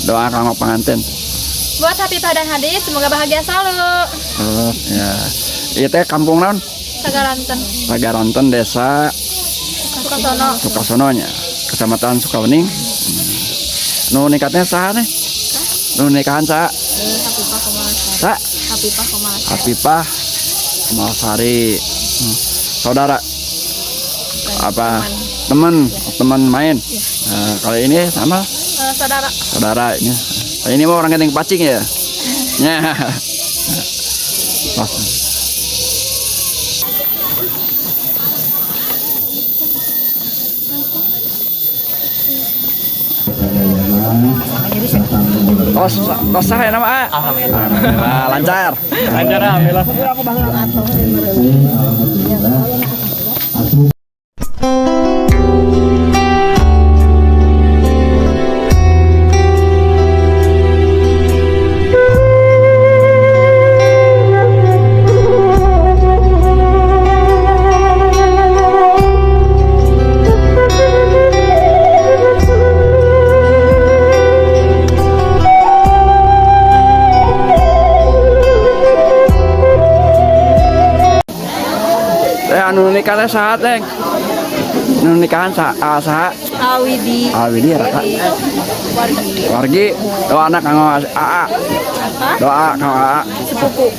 doa kanggo pengantin. Buat Hafifah dan Hadis, semoga bahagia selalu. Terus ya, itu kampung naon? Sagaranten, Sagaranten, desa Sukasono. Sukasononya, kecamatan Sukawening. Nu nikahnya saha nih? Nu nikahan saha? Hafifah Komalasari. Sa? Hafifah Komalasari. Hafifah Komalasari. Saudara apa? Teman main. Nah, kali ini sama Saudara. saudara ini. Ini mau orang yang pacing ya? Ya. Pas. Tos sah ya nama? Alhamdulillah lancar. Lancar alhamdulillah. Anu nikahnya saat Leng. Nu nikahan saha? Awidi. Awidi raka. Wargi. Doa anak kanggo AA. Doa kanggo AA. Sepupu.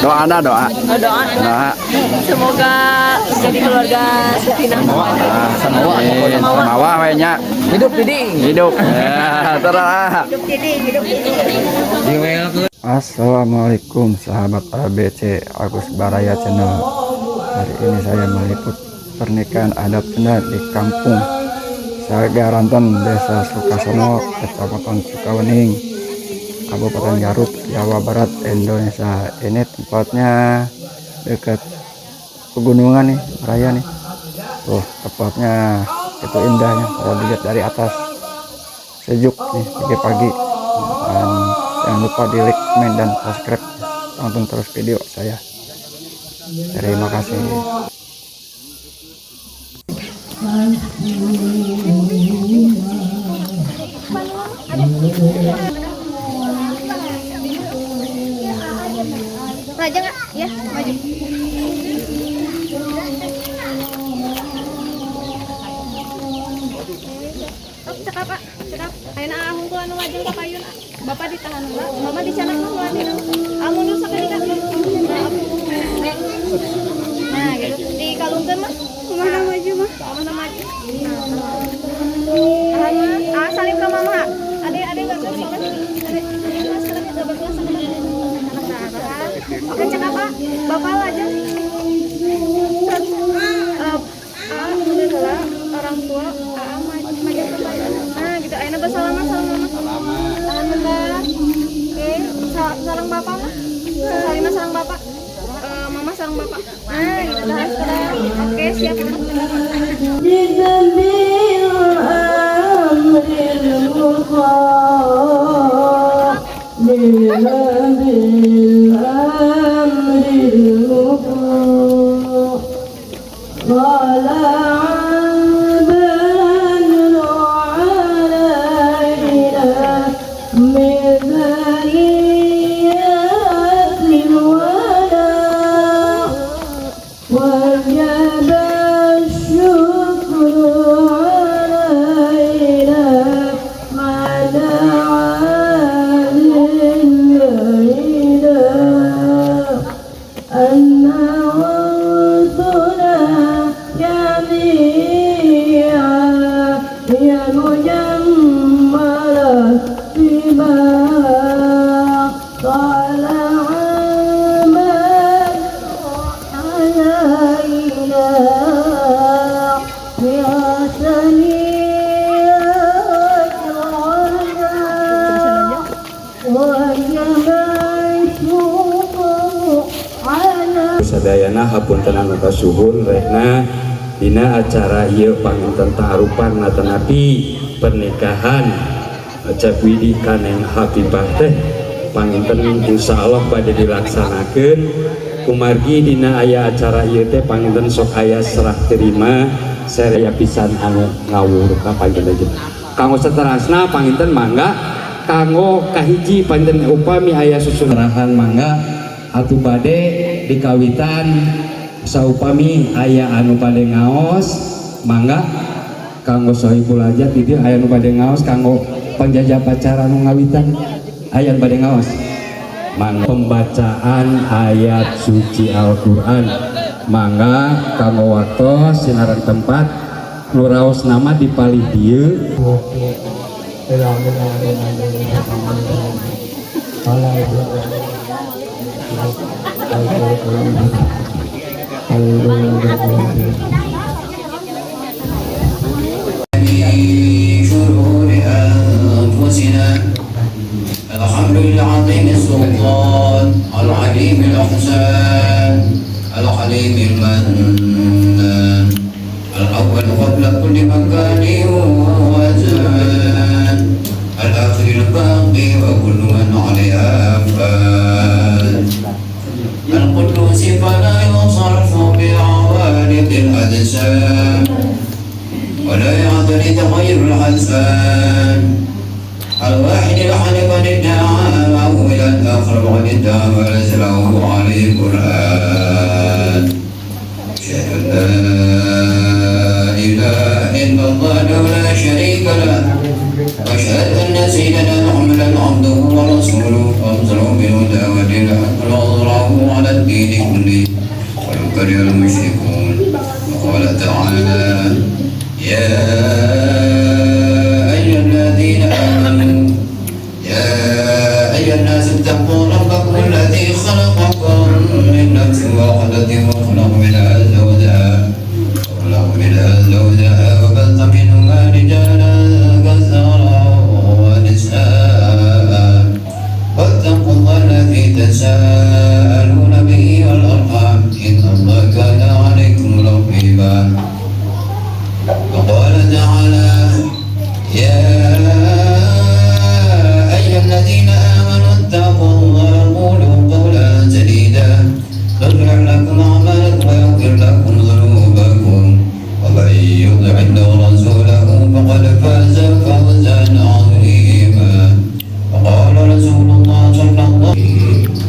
Doa ada doa. Doa. Semoga jadi keluarga Sutina. Samawa we nya. Hidup diding. Hidup. Ya, terah. Assalamualaikum sahabat ABC Agus Baraya Channel. Hari ini saya meliput pernikahan adat Sunda di kampung Sagaranten, Desa Sukasono, Kecamatan Sukawening, Kabupaten Garut, Jawa Barat, Indonesia. Ini tempatnya dekat pegunungan nih, raya nih. Tuh, tempatnya itu indahnya kalau dilihat dari atas. Sejuk nih pagi-pagi. Dan jangan lupa di like, komen, dan subscribe. Tonton terus video saya. Terima kasih. Raja nggak? Ya, maju. Cekap Pak, cekap. Ayeuna ahung ku anu lajeng ka payun. Bapak ditahan heula, mama dicanak nu lajeng. Amun nu sakit ka. Nah, gitu. Di kalungkeun mah kumaha maju mah? Kumaha maju. Ah, salim ka mama. Ade enggak bisa kan? Ade kelas kan kita berkelas sama anak-anak. Oke, cekap Pak. Bapak lajeng. Orang tua maju ke payun. Nah, gitu. Ayeuna bersalaman sama mama. Tahan bentar. Oke, sareng bapak mah. Salima sareng bapak. Mama sareng bapak. Nah, gitu dah. Oke, siap. Sadayana hapunten anu kasuhun rehna dina acara ieu panginten taharupan natanapi pernikahan Cak Widi Kaneng Hafifah teh panginten insyaallah pada dilaksanakeun kumargi dina aya acara ieu teh panginten sok aya serah terima saya pisan anu ngawur ka panjenengan. Kanggo saterasna panginten mangga kanggo kahiji panten upami aya susurahan mangga atuh bade dikawitan saupami aya anu bade ngaos mangga kanggo sohibul hajat di dieu aya anu bade ngaos kanggo panjajah pacara anu ngawitan aya anu bade ngaos mangga pembacaan ayat suci Al-Qur'an mangga kanggo waktos sinaran tempat nu raos nama dipalih dieu الحمد لله عظيم السلطان العليم الإحسان الحليم المنان الأول قبل كل مكان وزمان الآخر الباقي وكل من عليها فان القدوس فلا يصرف بعوالق الأجسام ولا يعتري تغير الحسان الواحد الأحد قد ادعاه إلى الآخر وقد ادعى وليس له عليه قرآن أشهد أن لا إله إلا الله لا شريك له وأشهد أن سيدنا محمدا عبده ورسوله أرسله بالهدى ودين الحق وأظهره على الدين كله ولو كره المشركون وقال تعالى يا أيها الذين آمنوا يا أيها الناس اتقوا ربكم الذي خلقكم من نفس واحدة وخلق منها زوجها وبث منهما رجالا كثيرا ونساء واتقوا الله الذي تساءلون به والأرحام إن الله كان عليكم رقيبا وقال تعالى يا أيها الذين آمنوا اتقوا الله وقولوا قولا سديدا يصلح لكم أعمالكم ويغفر لكم ذنوبكم ومن يطع الله ورسوله فقد فاز فوزا عظيما وقال رسول الله صلى الله عليه وسلم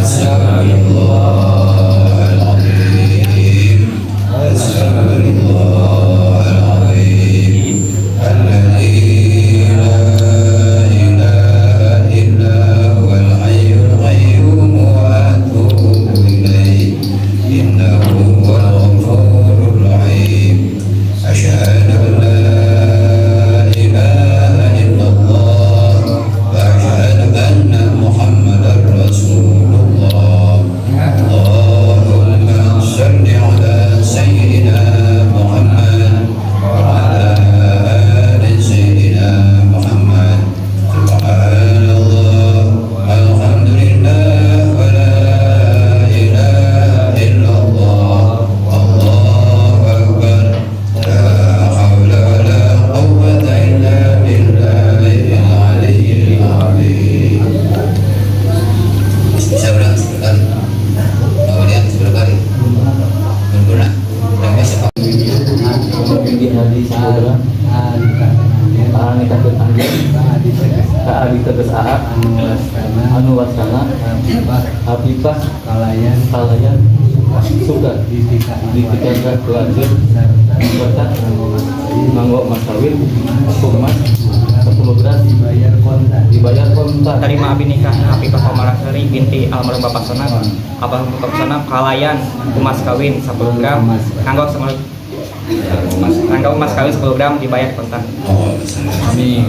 أسأل الله العظيم أسأل الله العظيم الذي لا إله إلا هو الحي القيوم وأتوب إليه إنه هو الغفور الرحيم أشهد أن لا إله إلا الله وأشهد أن محمدا رسول الله اللهم صل على سيدنا محمد وعلى آل سيدنا محمد سبحان الله الحمد لله ولا إله إلا الله الله أكبر لا حول ولا قوة إلا بالله العلي العظيم bisa ulang sebentar kemudian sebentar berguna dan besok di hadis saudara Ani takut anjing Ari tegas aak anu wasana Habibah kalayan suka ditikaikan kelanjut serta manggo masawin hukuman 10 gram dibayar kontan terima abi nikah Habibah Komarasari binti almarhum Bapak Senang almarhum Bapak Senang kalayan emas kawin 10 gram kanggo emas kawin 10 gram dibayar kontan. kami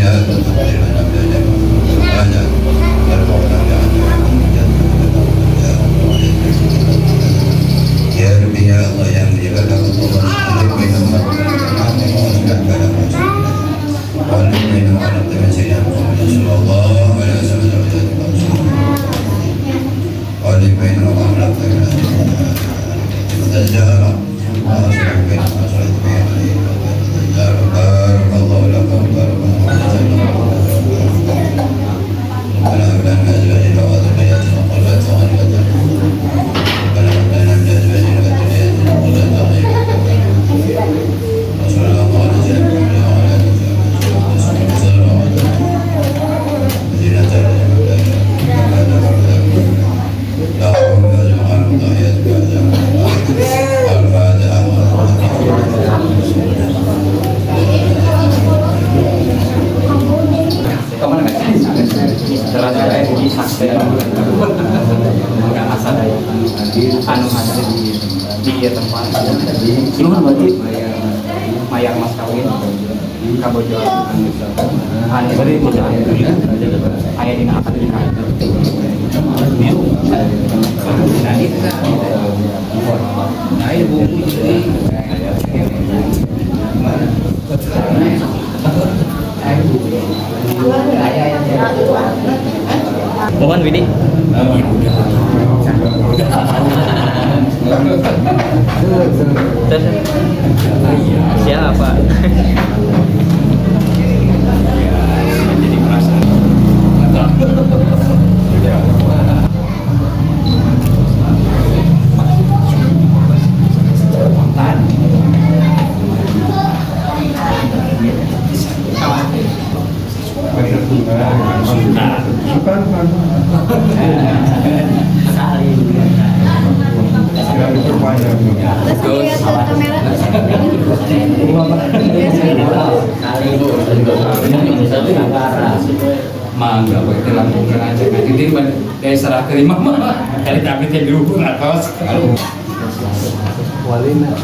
Wa mugi sakti asa daya anu hadir di ieu tempat. Nuhun berarti mayar mas kawin kabojo anu bari aya dina akad nikah. Mohon Widi. Siapa? Jadi merasa. Terus lihat ke kamera. Mangga pakai telanjutkan aja nanti dia dari serah terima mah dari tapi dia diukur atas Walina.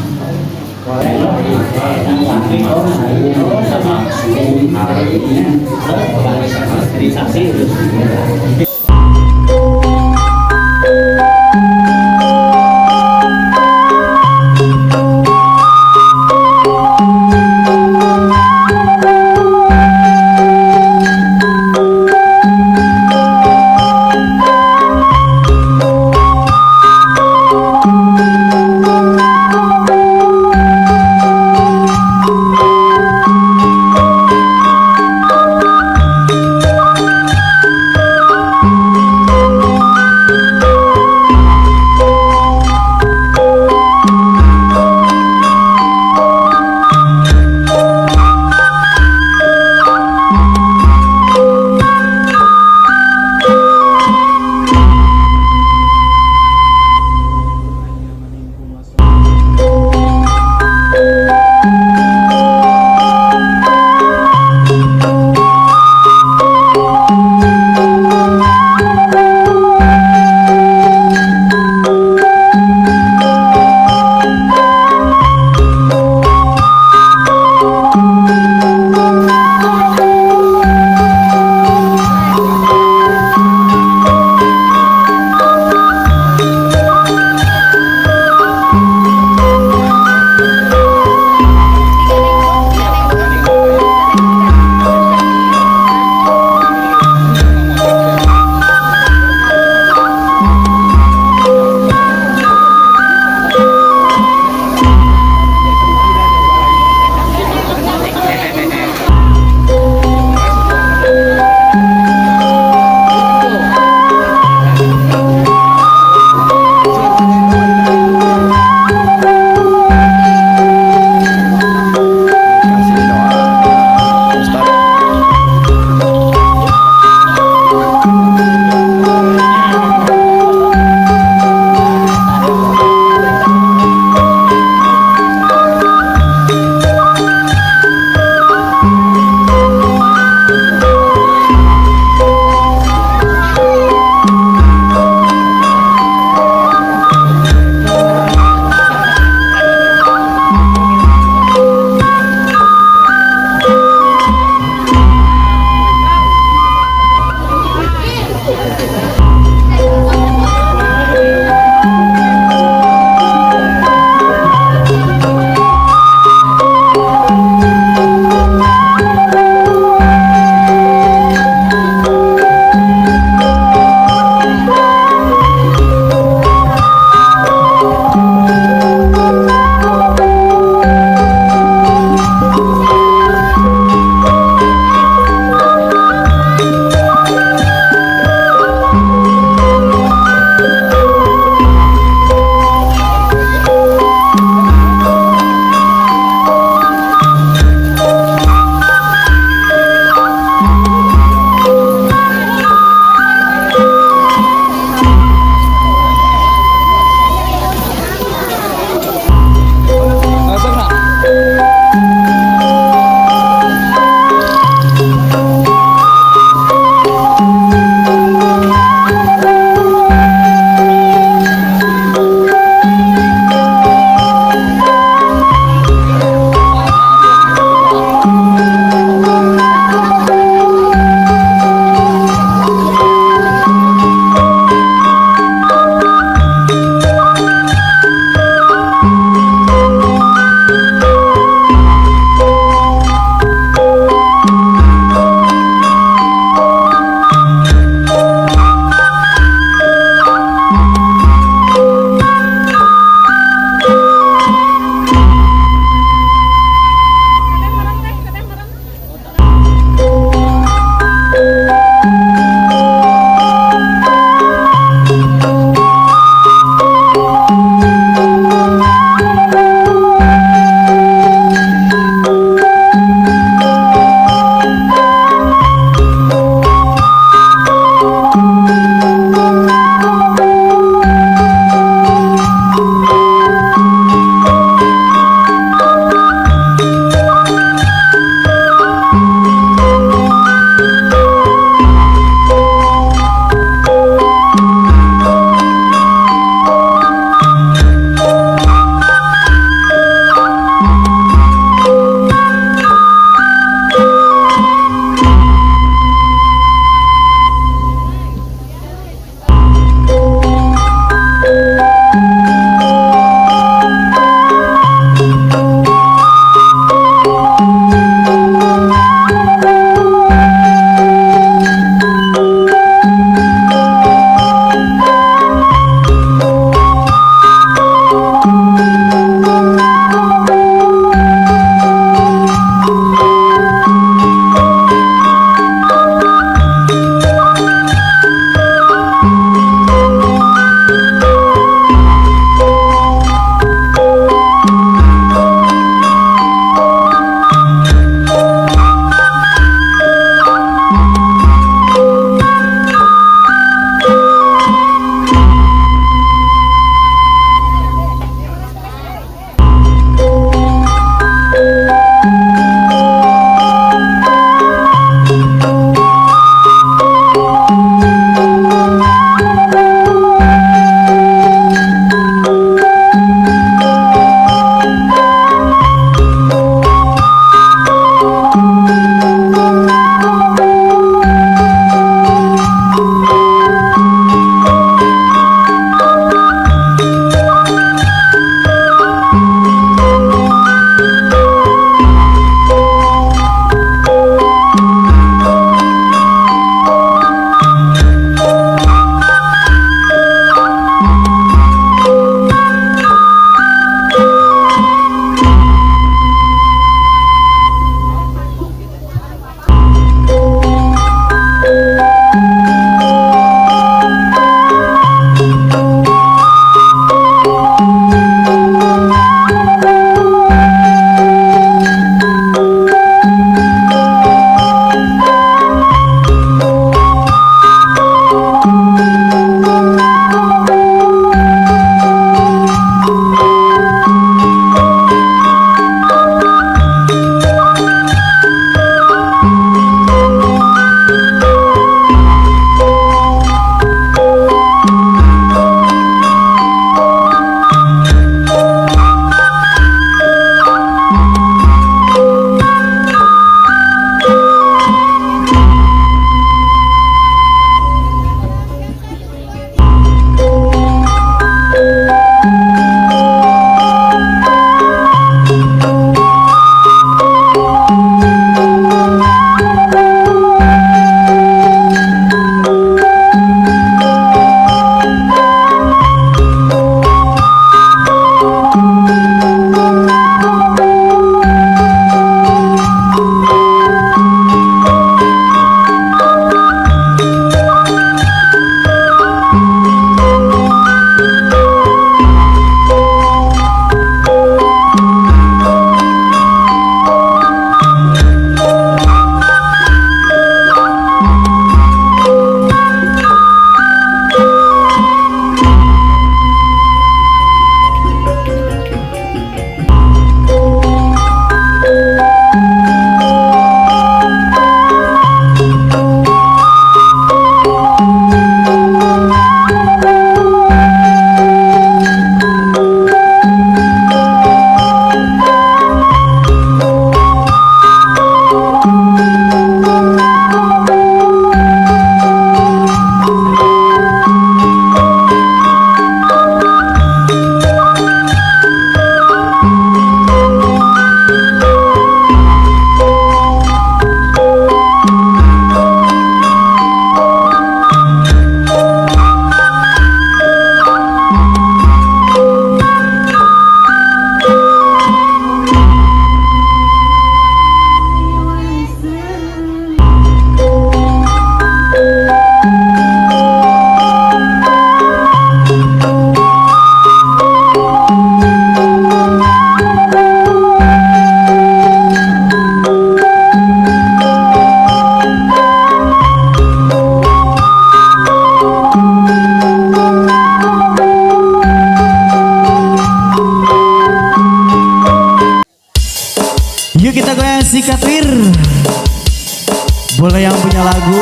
Boleh yang punya lagu?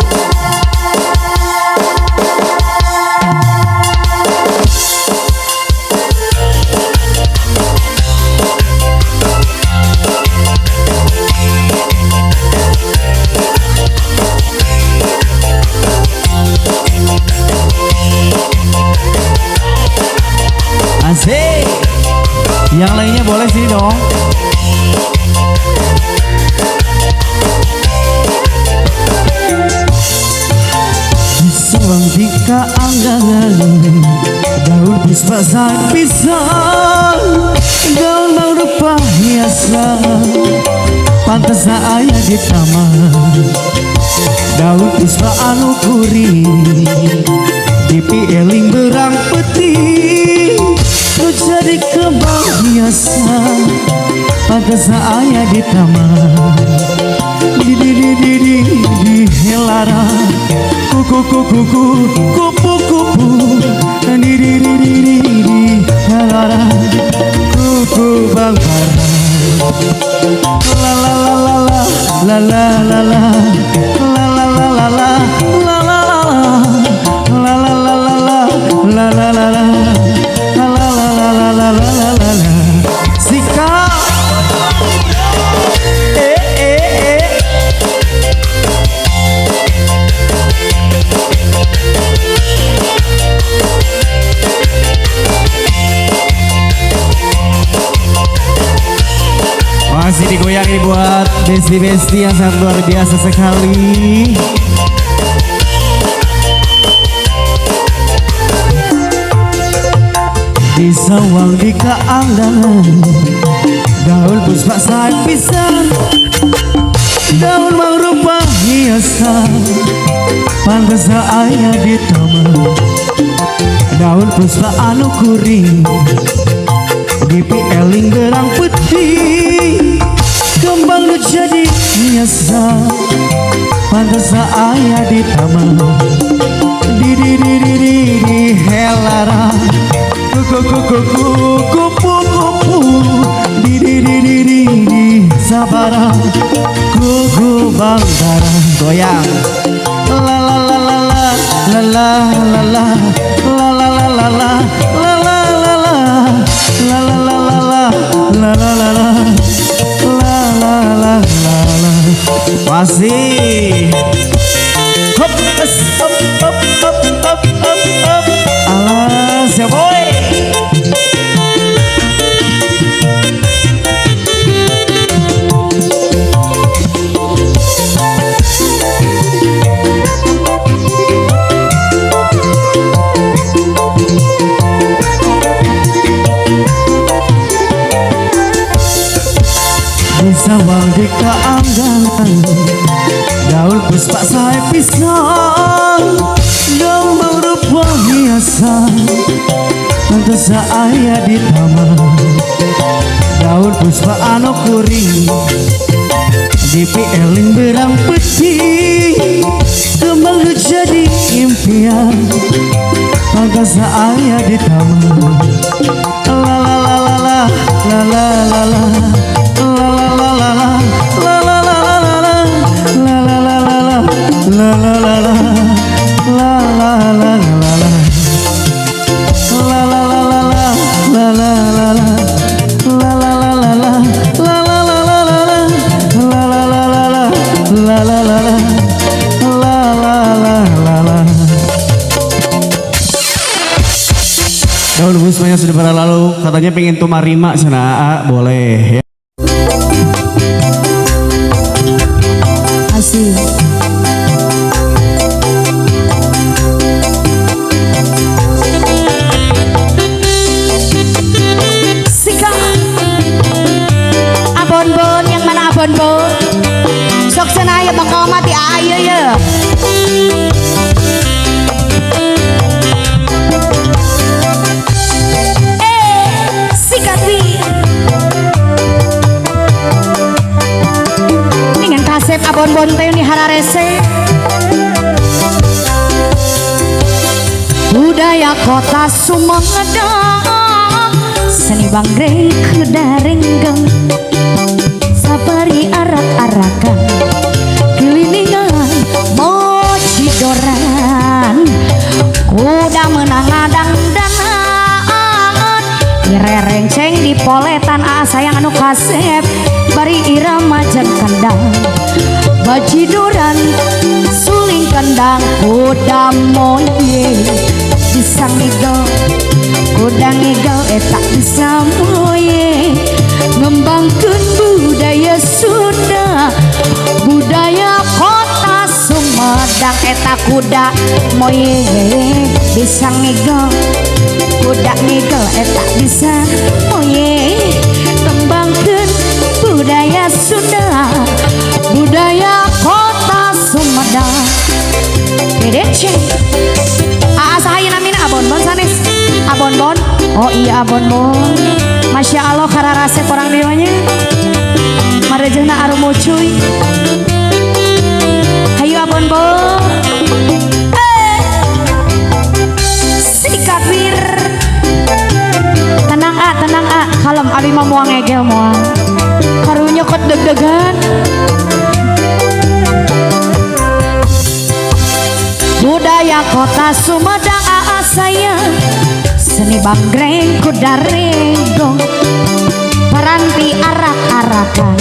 Asik. Yang lainnya boleh sini dong. Disuang di keanggangan daun puspa saat pisang, daun mau rupa hiasan pantas ayah di taman. Daun puspa anu kuri dipieling berang peti, lu jadi kembang biasa pantas ayah di taman. Di helara kuku kuku kupu kupu di helara kuku bangkara la la la la la la la la la la la la la la la la la la la masih digoyang ini buat besti-besti yang sangat luar biasa sekali. Di sawang di keanggangan daun puspa saat pisang, daun mau rupa hiasan pantas ayah di taman. Daun puspa anu kuring dipieling berang putih, kembang lu jadi hiasan pantas ayah di taman. Di helara kuku kuku kupu kupu di sabara kuku bangkara goyang la la la la la la la la la la la la la masih hop hop hop hop hop hop hop alas ya boy. Sawang di keanggangan daun puspa saat pisang, daun mau rupa hiasan pantas ayah di taman. Daun puspa anu kuring dipieling berang peti, kembang lu jadi impian pantas ayah di taman. La la la la la la la la la. Daun puspanya sudah pada lalu, katanya pengen tumarima sana, boleh ya. Asik. Sika abon-bon yang mana abon-bon? Sok sana ya bakal mati ayo ya. Sikat wi. Dengan kasep abon-bon teh ni hararese. Budaya kota Sumedang, seni banggrek kudarenggang, sabari arak-arakan, kelilingan kuda menang dangdangan direrenceng di poletan sayang anu kasep bari irama jeung kendang bajiduran suling kendang kuda moye bisa ngigel kuda ngigel eta bisa moye ngembangkeun budaya Sunda budaya kota Sumedang eta kuda moye bisa ngigel kuda ngigel eta bisa moye ngembangkeun budaya Sunda budaya kota Sumedang dedece asahayeuna mina abon-bon sanes abon-bon oh iya abon-bon Masya Allah kararasep orang diwanya marejehna arumu cuy hayu abon-bon sikat wir tenang kalem abi mah moal ngegel moal karunya kot deg-degan budaya kota Sumedang saya seni banggreng kuda renggong paranti arak-arakan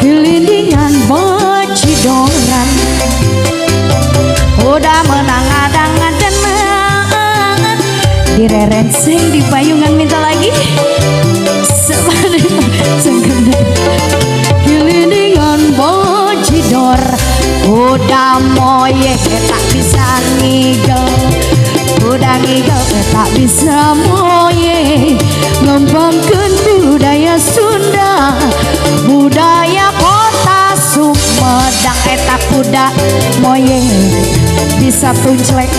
gelindingan bacidoran udah menang adang-adangan direrenceng di payungan minta lagi gelindingan bacidor udah moye tak bisa ngigel udah ngigel tak bisa moye ngembangkeun budaya Sunda budaya kota Sumedang eta kuda moye bisa tunclek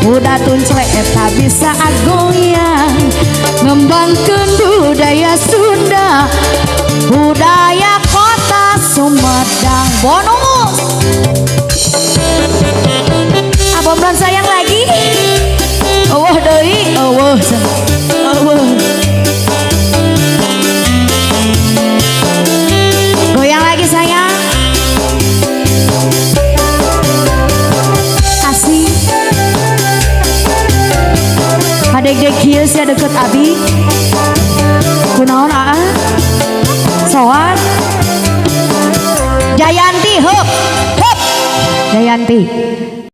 kuda tunclek eta bisa agoyang ngembangkeun budaya Sunda budaya kota Sumedang bonus abon-bon sayang lagi eueuh deui eueuh goyang lagi sayang asih kadek-dek kieu sia deket abi kunaon soal Jayanti hup Jayanti